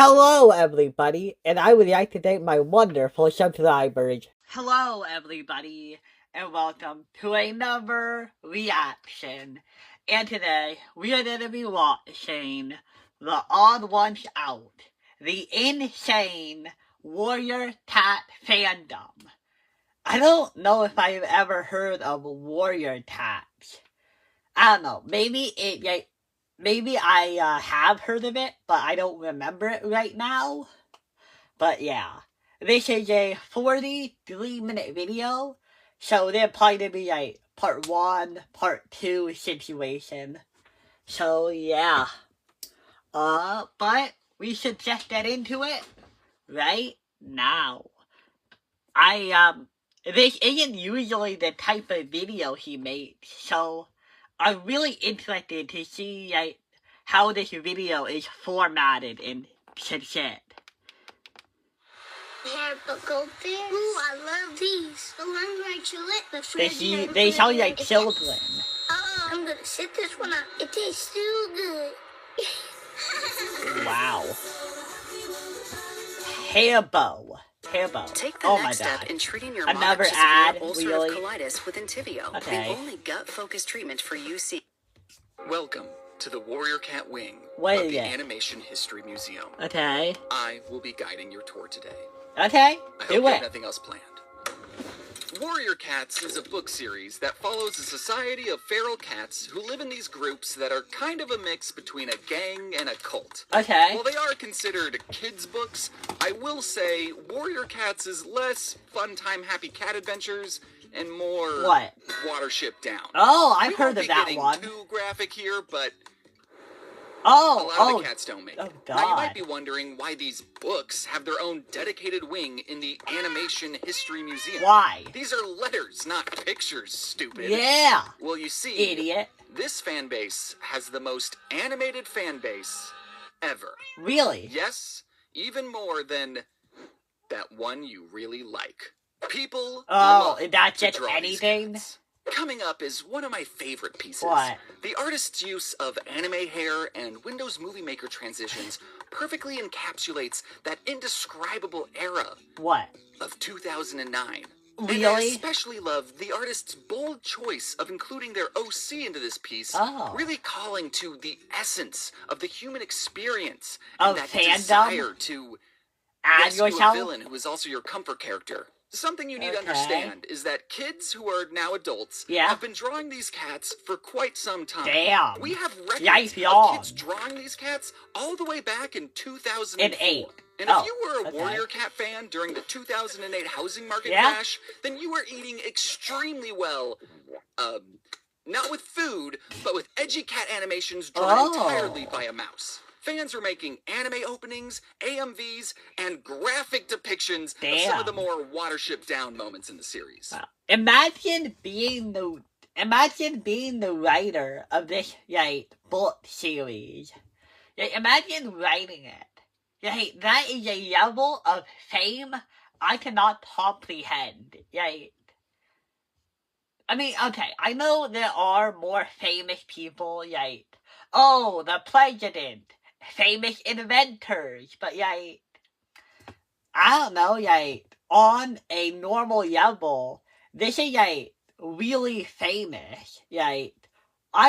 Hello, everybody, and I would like to thank my wonderful subscribers. Hello, everybody, and welcome to another reaction. And today, we are going to be watching the Odd1sOut, the insane warrior cat fandom. I don't know if I've ever heard of warrior cats. I don't know, maybe I have heard of it, but I don't remember it right now. But yeah, this is a 43-minute video, so they're probably gonna be like part 1, part 2 situation. So yeah, but we should just get into it right now. This isn't usually the type of video he makes, so I'm really interested to see how this video is formatted and shit. Buckle this. Ooh, I love these. The ones where I chew it, the fridge. They sound like children. I'm gonna sit this one out. It tastes so good. Wow. Hairbow. Take the Oh next my step God. in treating your Another moderate to ad, severe really? ulcerative colitis with Entyvio, Okay. the only gut-focused treatment for UC. Welcome to the Warrior Cat Wing What of is the it? Animation History Museum. Okay. I will be guiding your tour today. Okay. I hope Do you have it. nothing else planned. Warrior Cats is a book series that follows a society of feral cats who live in these groups that are kind of a mix between a gang and a cult. Okay. While they are considered kids' books, I will say Warrior Cats is less fun time happy cat adventures and more What? Watership Down. Oh, I've We heard won't of be that getting one. too graphic here, but a Oh, lot of the cats don't make it. Oh Now you might God. be wondering why these books have their own dedicated wing in the Animation History Museum. Why? These are letters, not pictures, stupid. Yeah. Well, you see, Idiot. this fan base has the most animated fan base ever. Really? Yes, even more than that one you really like. People Oh, love that's to just draw these anything? cats. Coming up is one of my favorite pieces. What? The artist's use of anime hair and Windows Movie Maker transitions perfectly encapsulates that indescribable era What? of 2009. Really? And I especially love the artist's bold choice of including their OC into this piece, Oh. really calling to the essence of the human experience Of and that fandom? desire to Add rescue a yourself? villain who is also your comfort character. Something you need to Okay. understand is that kids who are now adults Yeah. have been drawing these cats for quite some time. Damn. We have records Yikes, of kids drawing these cats all the way back in 2004. In 8. And if Oh, you were a okay. Warrior Cat fan during the 2008 housing market Yeah. crash, then you were eating extremely well. Not with food, but with edgy cat animations drawn Oh. entirely by a mouse. Fans were making anime openings, AMVs, and graphic depictions of some of the Damn. more Watership Down moments in the series. Wow. Imagine being the writer of this book series. Imagine writing it. That is a level of fame I cannot comprehend. I mean, okay, I know there are more famous people, oh, the president, famous inventors, but I don't know, on a normal level, this is, really famous, I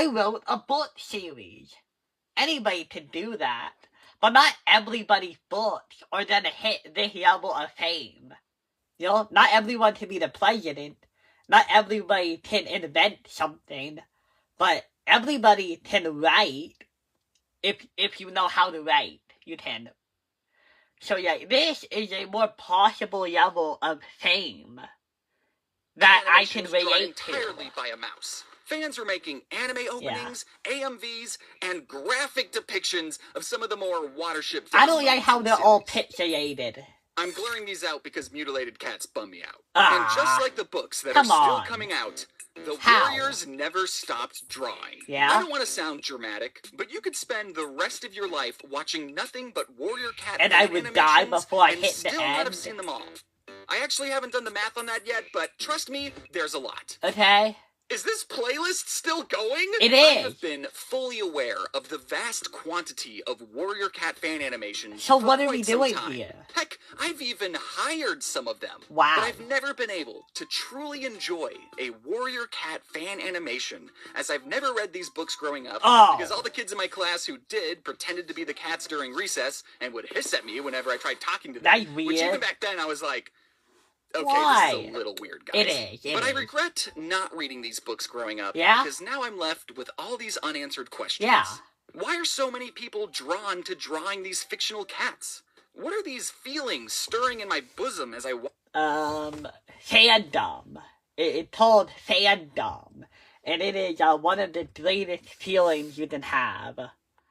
wrote a book series. Anybody can do that, but not everybody's books are gonna hit this level of fame. You know, not everyone can be the president, not everybody can invent something, but everybody can write. If you know how to write, you can. So this is a more possible level of fame that I can Animations drawn relate to. entirely by a mouse. Fans were making anime openings, AMVs, and graphic depictions of some of the more Watership Down I don't like moments how in the they're all series. pixelated. I'm blurring these out because mutilated cats bum me out. Ah, And just like the books that are come still on. coming out, the How? Warriors never stopped drawing. Yeah? I don't want to sound dramatic, but you could spend the rest of your life watching nothing but Warrior Cat And I would die animations before I and hit the still not have end. seen them all. I actually haven't done the math on that yet, but trust me, there's a lot. Okay? Is this playlist still going? It I is. have been fully aware of the vast quantity of Warrior Cat fan animations So for what are quite we some doing time. here? Heck, I've even hired some of them. Wow. But I've never been able to truly enjoy a Warrior Cat fan animation, as I've never read these books growing up, Oh. because all the kids in my class who did pretended to be the cats during recess and would hiss at me whenever I tried talking to them. That's Which weird. even back then I was like, okay, Why? this is a little weird, guys. It is, But I regret not reading these books growing up. Yeah? Because now I'm left with all these unanswered questions. Yeah. Why are so many people drawn to drawing these fictional cats? What are these feelings stirring in my bosom as I Fandom. It's called Fandom. And it is one of the greatest feelings you can have.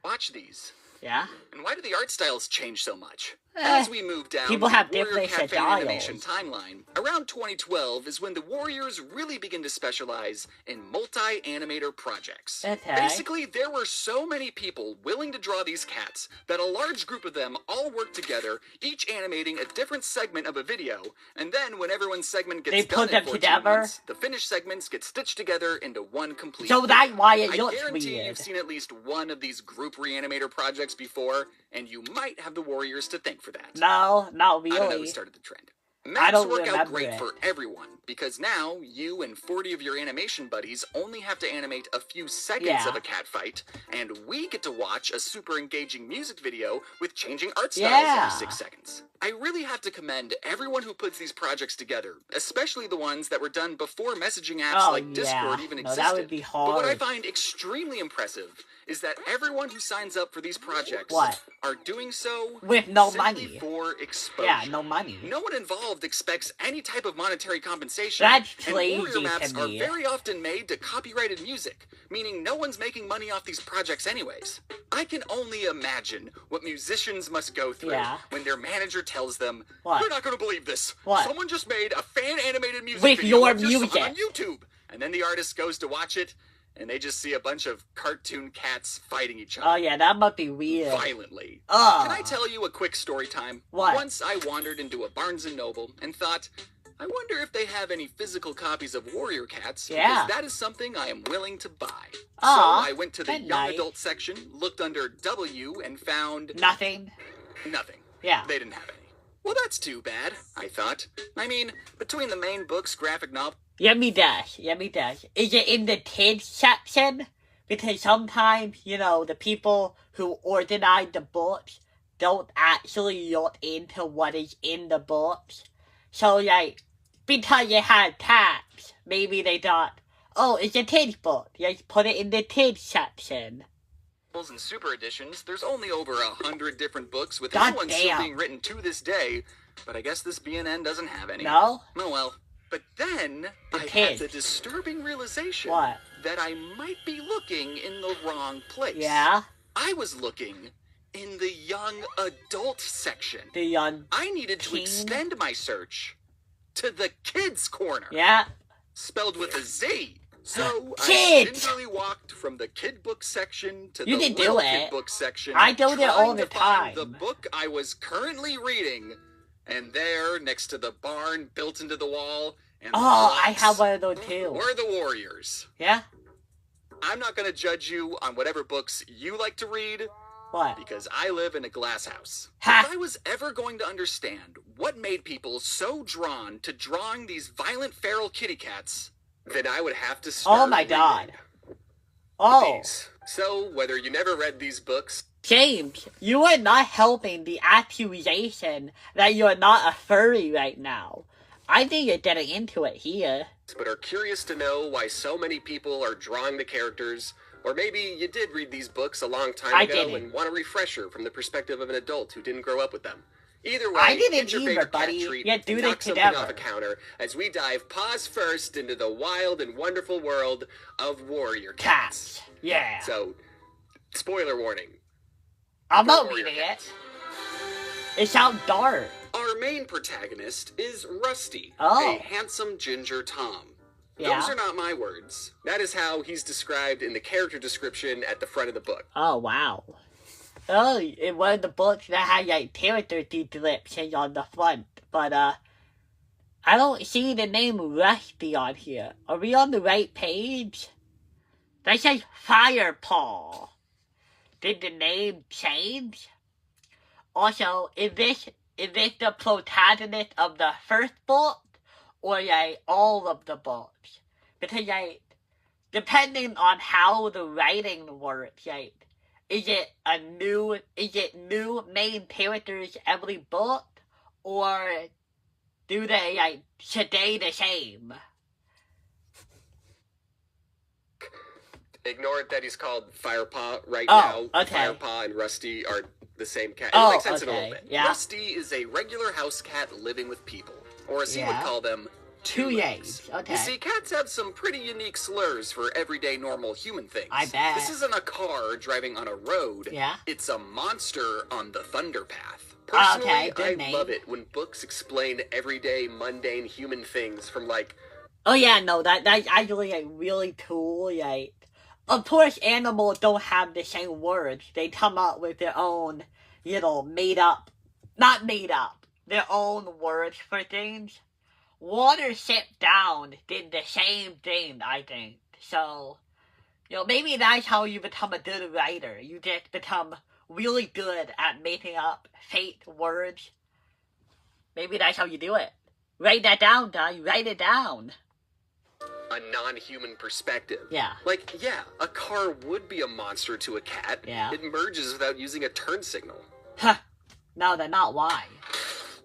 watch these? Yeah? And why do the art styles change so much? Eh, As we move down people the have Warrior different Cat fan styles. animation timeline, around 2012 is when the Warriors really begin to specialize in multi-animator projects. Okay. Basically, there were so many people willing to draw these cats that a large group of them all worked together, each animating a different segment of a video, and then when everyone's segment gets They done put in them 14 together? months, the finished segments get stitched together into one complete So that's why it I looks guarantee weird. you've seen at least one of these group reanimator projects before, and you might have the Warriors to thank for that. No, not I don't know who really. started the trend. I Maps don't work out remember great it. for everyone, because now you and 40 of your animation buddies only have to animate a few seconds Yeah. of a cat fight, and we get to watch a super engaging music video with changing art styles Yeah. every 6 seconds. I really have to commend everyone who puts these projects together, especially the ones that were done before messaging apps Oh, like Discord yeah. even No, existed. that would be But what I hard. find extremely impressive is that everyone who signs up for these projects What? are doing so With no simply money. for exposure. Yeah, no money. No one involved expects any type of monetary compensation. That's and Warrior crazy maps to are me. very often made to copyrighted music, meaning no one's making money off these projects anyways. I can only imagine what musicians must go through Yeah. when their manager tells them, What? "You're not going to believe this. What? Someone just made a fan-animated music With video your of your song music." on YouTube." And then the artist goes to watch it, and they just see a bunch of cartoon cats fighting each other. Oh, yeah, that must be weird. Violently. Oh. Can I tell you a quick story time? What? Once I wandered into a Barnes & Noble and thought, I wonder if they have any physical copies of Warrior Cats, Yeah. because that is something I am willing to buy. Aw, So I went to the that's young nice. adult section, looked under W, and found Nothing. nothing. Yeah. They didn't have any. Well, that's too bad, I thought. I mean, between the main books, graphic novel, Let me guess. Is it in the kids section? Because sometimes, the people who organize the books don't actually look into what is in the books. So, because it has cats, maybe they thought, oh, it's a kids book. Let's put it in the kids section. and super editions, there's only over 100 different books, with God new ones still damn. being written to this day, but I guess this BNN doesn't have any. No? Oh well. But then The I had kids. the disturbing realization What? that I might be looking in the wrong place. Yeah? I was looking in the young adult section. The young... I needed to teen? extend my search to the kids corner. Yeah? Spelled with a Z. So I Kids! gingerly walked from the kid book section to You the can do little it. kid book section. I do it all trying the to find time. The book I was currently reading, and there, next to the barn built into the wall, and the Oh, I blocks, have one of those too. were the Warriors. Yeah? I'm not going to judge you on whatever books you like to read, What? because I live in a glass house. Ha! If I was ever going to understand what made people so drawn to drawing these violent feral kitty cats, then I would have to start Oh my reading god. Oh. these. So, whether you never read these books, James, you are not helping the accusation that you're not a furry right now. I think you're getting into it here. but are curious to know why so many people are drawing the characters, or maybe you did read these books a long time I ago didn't. and want a refresher from the perspective of an adult who didn't grow up with them. Either way, I didn't get your either, favorite cat buddy. treat Yeah, do and they knock something together. off a counter as we dive paws first into the wild and wonderful world of warrior cats. Cats. Yeah. So, spoiler warning. I'm not Warrior reading cats. it. It sounds dark. Our main protagonist is Rusty, Oh. a handsome ginger Tom. Yeah. Those are not my words. That is how he's described in the character description at the front of the book. Oh, wow. Oh, in one of the books that had, character descriptions on the front. But, I don't see the name Rusty on here. Are we on the right page? That says Firepaw. Did the name change? Also, is this the protagonist of the first book? Or all of the books? Because depending on how the writing works, is it new main characters every book? Or do they stay the same? Ignore that he's called Firepaw right now. Okay. Firepaw and Rusty are the same cat. Oh, It makes sense in a little okay. bit. Yeah. Rusty is a regular house cat living with people, or as he would call them, Two legs. Okay. You see, cats have some pretty unique slurs for everyday normal human things. I bet. This isn't a car driving on a road. Yeah. It's a monster on the Thunderpath. Personally, good I name. love it when books explain everyday, mundane human things from Oh yeah, no, that's actually really cool. Of course, animals don't have the same words. They come up with their own, their own words for things. Watership Down did the same thing, I think. So, maybe that's how you become a good writer. You just become really good at making up fake words. Maybe that's how you do it. Write that down, Don. Write it down. a non-human perspective. Yeah. A car would be a monster to a cat. Yeah. It merges without using a turn signal. Huh. No, they're not. Why?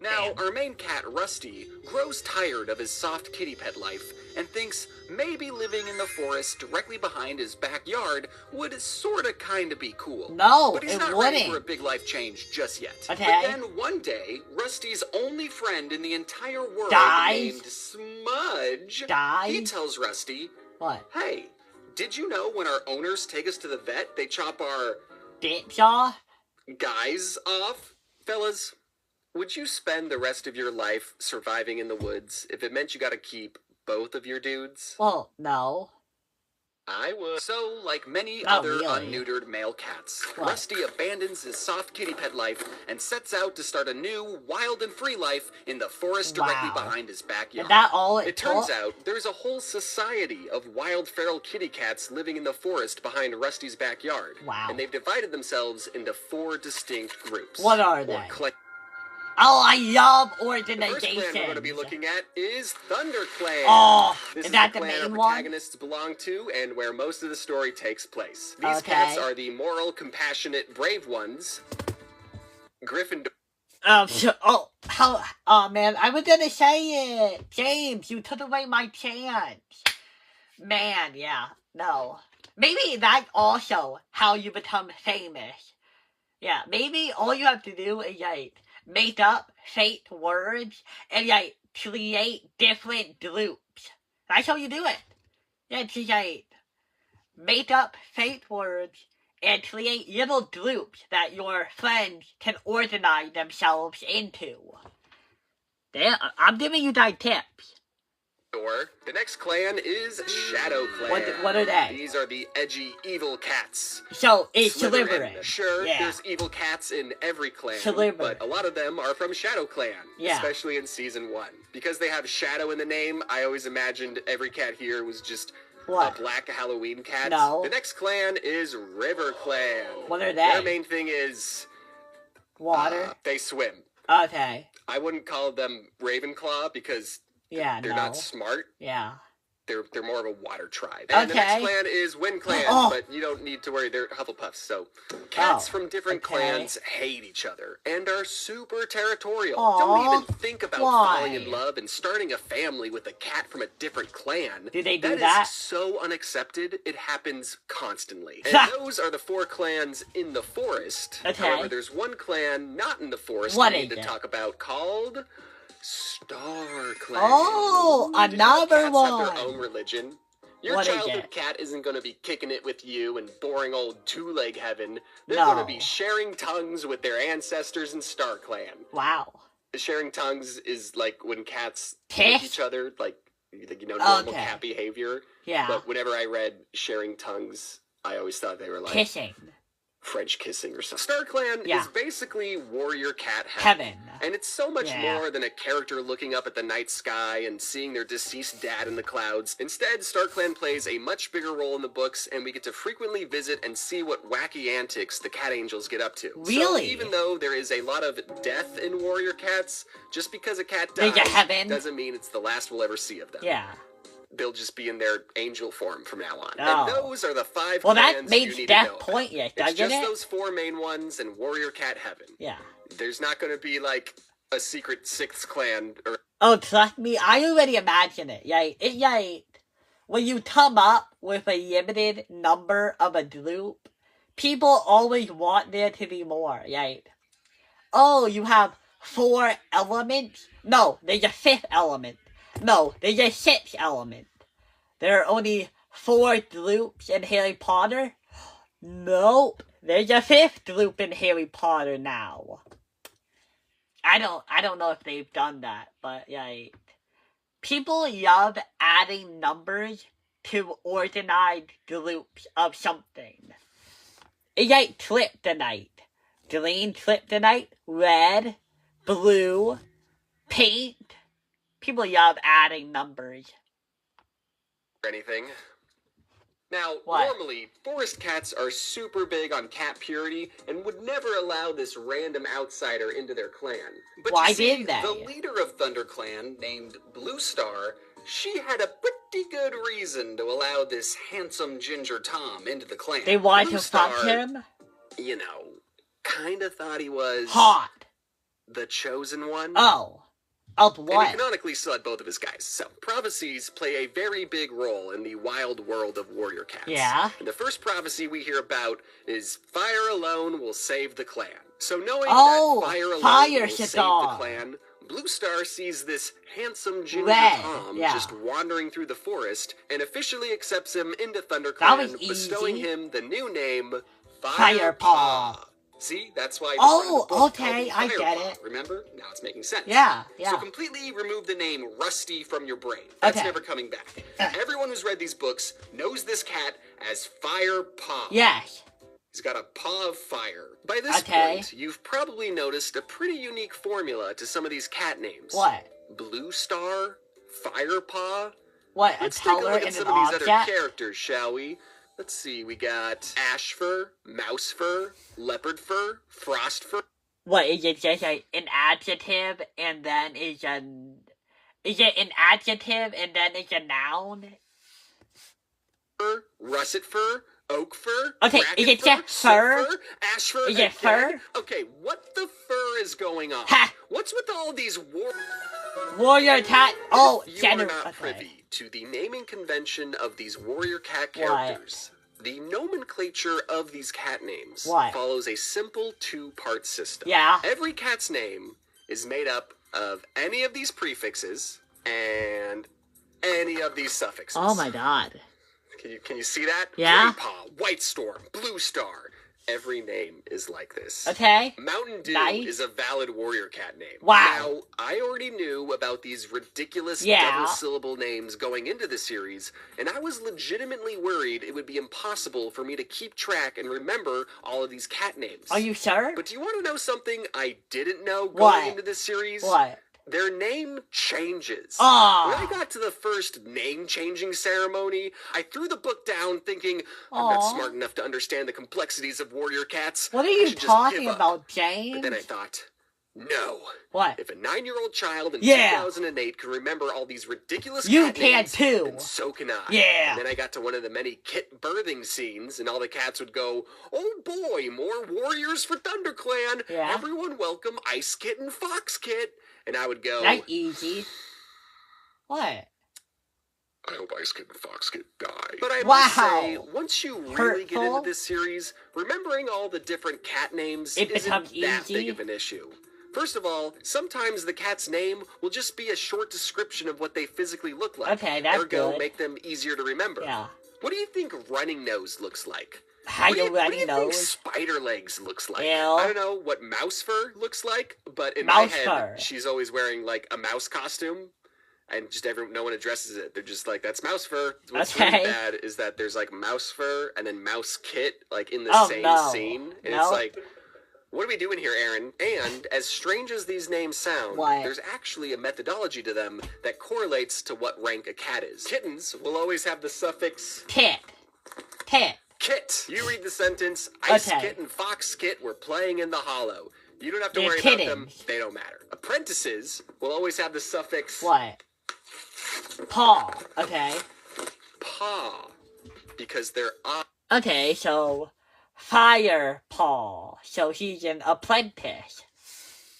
Now, Damn. our main cat, Rusty, grows tired of his soft kitty pet life and thinks maybe living in the forest directly behind his backyard would sorta kinda be cool. No, but he's it not ready wouldn't. for a big life change just yet. Okay. But then one day, Rusty's only friend in the entire world, Dies. named Smudge, Dies. he tells Rusty, What? "Hey, did you know when our owners take us to the vet, they chop our Dicks off? guys off? Fellas, would you spend the rest of your life surviving in the woods if it meant you gotta keep both of your dudes?" Well, no. I would. So, like many Not other really. unneutered male cats, What? Rusty abandons his soft kitty pet life and sets out to start a new, wild and free life in the forest directly Wow. behind his backyard. Is that all It turns out there's a whole society of wild feral kitty cats living in the forest behind Rusty's backyard. Wow. And they've divided themselves into 4 distinct groups. What are or they? clan- Oh, I love The first clan organization. we're going to be looking at is Thunder Clan. Oh, This is is that the the clan our main one? protagonists belong to and where most of the story takes place. These Okay. cats are the moral, compassionate, brave ones. Gryffindor. Oh man, I was gonna say it. James, you took away my chance. Man, yeah, no. Maybe that's also how you become famous. Yeah, maybe all you have to do is make up fake words and create different groups. That's how you do it. Yeah, just make up fake words and create little groups that your friends can organize themselves into. There, I'm giving you guys tips. The next clan is Shadow Clan. What are they? These are the edgy, evil cats. So, it's Slytherin. Slytherin. Sure, Yeah. there's evil cats in every clan, Slytherin. but a lot of them are from Shadow Clan, Yeah. especially in Season 1. Because they have Shadow in the name, I always imagined every cat here was just What? a black Halloween cat. No. The next clan is River Clan. What are Their they? main thing is Water? they swim. Okay. I wouldn't call them Ravenclaw because Yeah, they're no. not smart. Yeah. They're more of a water tribe. And the next Okay. clan is Wind Clan, Oh. but you don't need to worry, they're Hufflepuffs. So, cats Oh, from different okay. clans hate each other and are super territorial. Aw, Don't even think about why? falling in love and starting a family with a cat from a different clan. Do they do That that? is so unaccepted, it happens constantly. And Ha! those are the 4 clans in the forest. Okay. However, there's one clan not in the forest What we is need to it? talk about called Star Clan. Oh, Did you know another cats one. have their own religion? Your What is childhood it? cat isn't going to be kicking it with you in boring old two-leg heaven. They're No. going to be sharing tongues with their ancestors in Star Clan. Wow. Sharing tongues is like when cats Kiss? lick each other, like normal Okay. cat behavior. Yeah. But whenever I read sharing tongues, I always thought they were like Kissing. French kissing or something. Star Clan Yeah. is basically warrior cat Heaven. And it's so much Yeah. more than a character looking up at the night sky and seeing their deceased dad in the clouds. Instead, StarClan plays a much bigger role in the books, and we get to frequently visit and see what wacky antics the Cat Angels get up to. Really? So even though there is a lot of death in Warrior Cats, just because a cat They dies get heaven. doesn't mean it's the last we'll ever see of them. Yeah. They'll just be in their angel form from now on. Oh. And those are the 5 Well, clans that you makes need that to know about. pointless, It's doesn't just it? those 4 main ones and Warrior Cat Heaven. Yeah. There's not going to be, like, a secret 6th clan or... Oh, trust me, I already imagine it. When you come up with a limited number of a group, people always want there to be more, right? Oh, you have 4 elements? No, there's a 5th element. No, there's a 6th element. There are only 4 groups in Harry Potter? Nope, there's a 5th group in Harry Potter now. I don't know if they've done that, but people love adding numbers to organized groups of something. It's like kryptonite. Green kryptonite, red, blue, pink. People love adding numbers. anything. Now, What? normally, forest cats are super big on cat purity and would never allow this random outsider into their clan. But Why you see, did they? the leader of ThunderClan, named Blue Star, she had a pretty good reason to allow this handsome Ginger Tom into the clan. They want Blue to fuck Star, him? you know, kinda thought he was... Hot. the chosen one. Oh. Of And he what? canonically still had both of his guys. So, prophecies play a very big role in the wild world of warrior cats. Yeah? And the first prophecy we hear about is fire alone will save the clan. So knowing Oh, that fire alone fire will save Shadar. the clan, Blue Star sees this handsome ginger Red, Tom yeah. just wandering through the forest and officially accepts him into That ThunderClan, was bestowing easy. him the new name Firepaw. See, that's why. Oh, the book okay, called I get Firepaw, it. Remember? Now it's making sense. Yeah. So completely remove the name Rusty from your brain. That's Okay. never coming back. Everyone who's read these books knows this cat as Firepaw. Yes. He's got a paw of fire. By this Okay. point, you've probably noticed a pretty unique formula to some of these cat names. What? Blue Star, Firepaw. What? A Let's take a color look in at an some of these other object? characters, shall we? Let's see, we got ash fur, mouse fur, leopard fur, frost fur. What, is it just an adjective and then is an... Is it an adjective and then it's a noun? Russet fur, oak fur, Okay, bracket is it fur, just silk fur? ash fur, Is it again? fur? Okay, what the fur is going on? Ha! What's with all these Warrior cat... Oh, You are general... not Okay. privy to the naming convention of these warrior cat What? characters. The nomenclature of these cat names What? follows a simple 2-part system. Yeah. Every cat's name is made up of any of these prefixes and any of these suffixes. Oh my god. Can you see that? Yeah. Graypaw, White Storm, Blue Star. Every name is like this. Okay. Mountain Dew Nice. is a valid warrior cat name. Wow. Now, I already knew about these ridiculous Yeah. double-syllable names going into the series, and I was legitimately worried it would be impossible for me to keep track and remember all of these cat names. Are you sure? But do you want to know something I didn't know going What? into this series? What? Their name changes. Aw. When I got to the first name-changing ceremony, I threw the book down thinking, I'm not Aw. smart enough to understand the complexities of warrior cats. What are I you should just talking give up." about, But James? then I thought, no. What? If a 9-year-old child in Yeah. 2008 can remember all these ridiculous You cat can names, too. then so can I. Yeah. And then I got to one of the many kit birthing scenes, and all the cats would go, oh boy, more warriors for ThunderClan. Yeah. Everyone welcome Ice Kit and Fox Kit. And I would go, That's easy. What? I hope Ice Kid and Fox Kid die. But I Wow. must say, once you really get Hurtful. into this series, remembering all the different cat names It isn't becomes that easy. big of an issue. First of all, sometimes the cat's name will just be a short description of what they physically look like. Okay, that's Ergo, good. make them easier to remember. Yeah. What do you think Running Nose looks like? How What do you what do running you think nose? Spider Legs looks like? Ew. I don't know what Mouse Fur looks like, but in Mouse my head, fur. she's always wearing like a mouse costume, and just no one addresses it. They're just like, that's Mouse Fur. What's Okay. really bad is that there's like Mouse Fur and then Mouse Kit like in the Oh, same no. scene, and No. it's like, What are we doing here, Aaron? And as strange as these names sound, there's actually a methodology to them that correlates to what rank a cat is. Kittens will always have the suffix Tit. Tit. Kit. You read the sentence, Ice Kit and Fox Kit were playing in the hollow. You don't have to worry about them. They don't matter. Apprentices will always have the suffix... What? Paw. Okay. Paw. Because they're... Okay, so... Fire Paw. So he's an apprentice.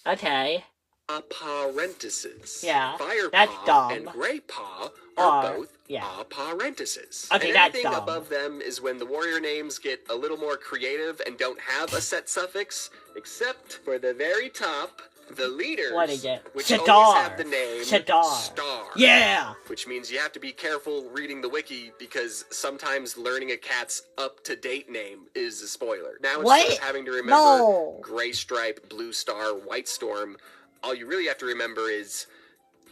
Okay. Apparentices. Yeah, Fire that's Paw dumb. and Gray Paw are both yeah. apparentices. Okay, and that's anything dumb. above them is when the warrior names get a little more creative and don't have a set suffix, except for the very top, the leaders, what is it? which Shadar. always have the name Shadar. Star. Yeah! Which means you have to be careful reading the wiki because sometimes learning a cat's up-to-date name is a spoiler. Now instead of having to remember Gray Stripe, Blue Star, White Storm, all you really have to remember is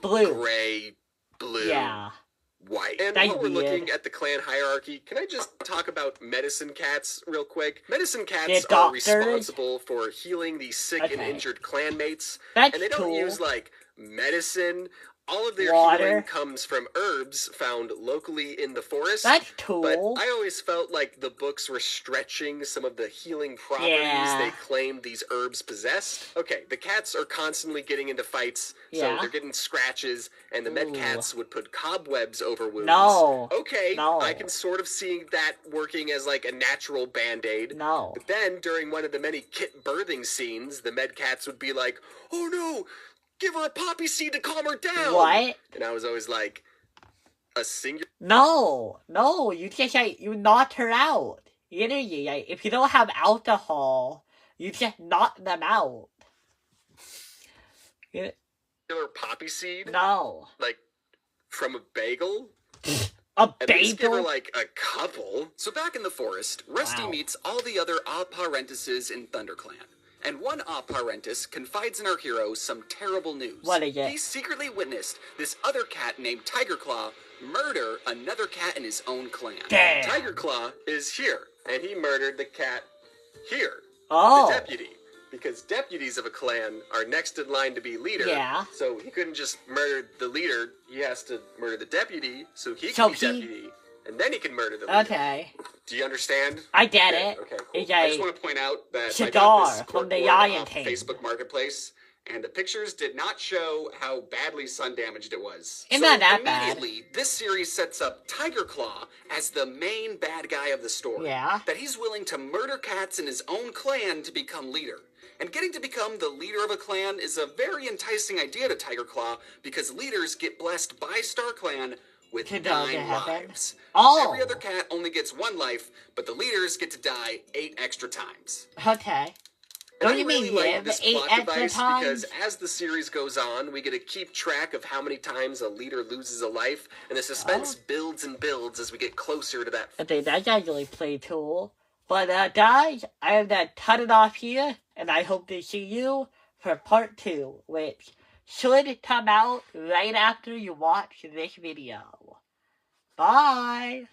blue, gray, blue, white. And that's while we're weird. looking at the clan hierarchy, can I just talk about medicine cats real quick? Medicine cats are responsible for healing the sick and injured clanmates. That's and they don't cool. use, like, medicine. All of their healing comes from herbs found locally in the forest. That's cool. But I always felt like the books were stretching some of the healing properties they claimed these herbs possessed. Okay, the cats are constantly getting into fights, so they're getting scratches, and the med cats would put cobwebs over wounds. Okay, I can sort of see that working as like a natural band-aid. But then, during one of the many kit birthing scenes, the med cats would be like, oh no! Give her a poppy seed to calm her down. What? And I was always like, a singular. No, you just you knocked her out. Literally, if you don't have alcohol, you just knock them out. Singular poppy seed? No. Like from a bagel? At least give her like a couple. So back in the forest, Rusty meets all the other apparentices in ThunderClan. And one apprentice confides in our hero some terrible news. What is it? He secretly witnessed this other cat named Tiger Claw murder another cat in his own clan. Damn. Tiger Claw is here, and he murdered the cat here. Oh. The deputy. Because deputies of a clan are next in line to be leader. Yeah. So he couldn't just murder the leader, he has to murder the deputy, so he can be deputy. And then he can murder the leader. Okay. Do you understand? I get it. Okay, cool. It's I just want to point out that Shadar I got this from the corkboard Lion off King. Facebook Marketplace, and the pictures did not show how badly sun damaged it was. It's not that bad. Immediately, this series sets up Tiger Claw as the main bad guy of the story. Yeah. That he's willing to murder cats in his own clan to become leader. And getting to become the leader of a clan is a very enticing idea to Tiger Claw because leaders get blessed by StarClan with 9 lives. Every other cat only gets 1 life, but the leaders get to die 8 extra times. Okay. Don't you mean live 8 extra times? Because as the series goes on, we get to keep track of how many times a leader loses a life, and the suspense builds and builds as we get closer to that. Okay, that's actually pretty cool. But guys, I am gonna cut it off here, and I hope to see you for part 2, which should come out right after you watch this video. Bye!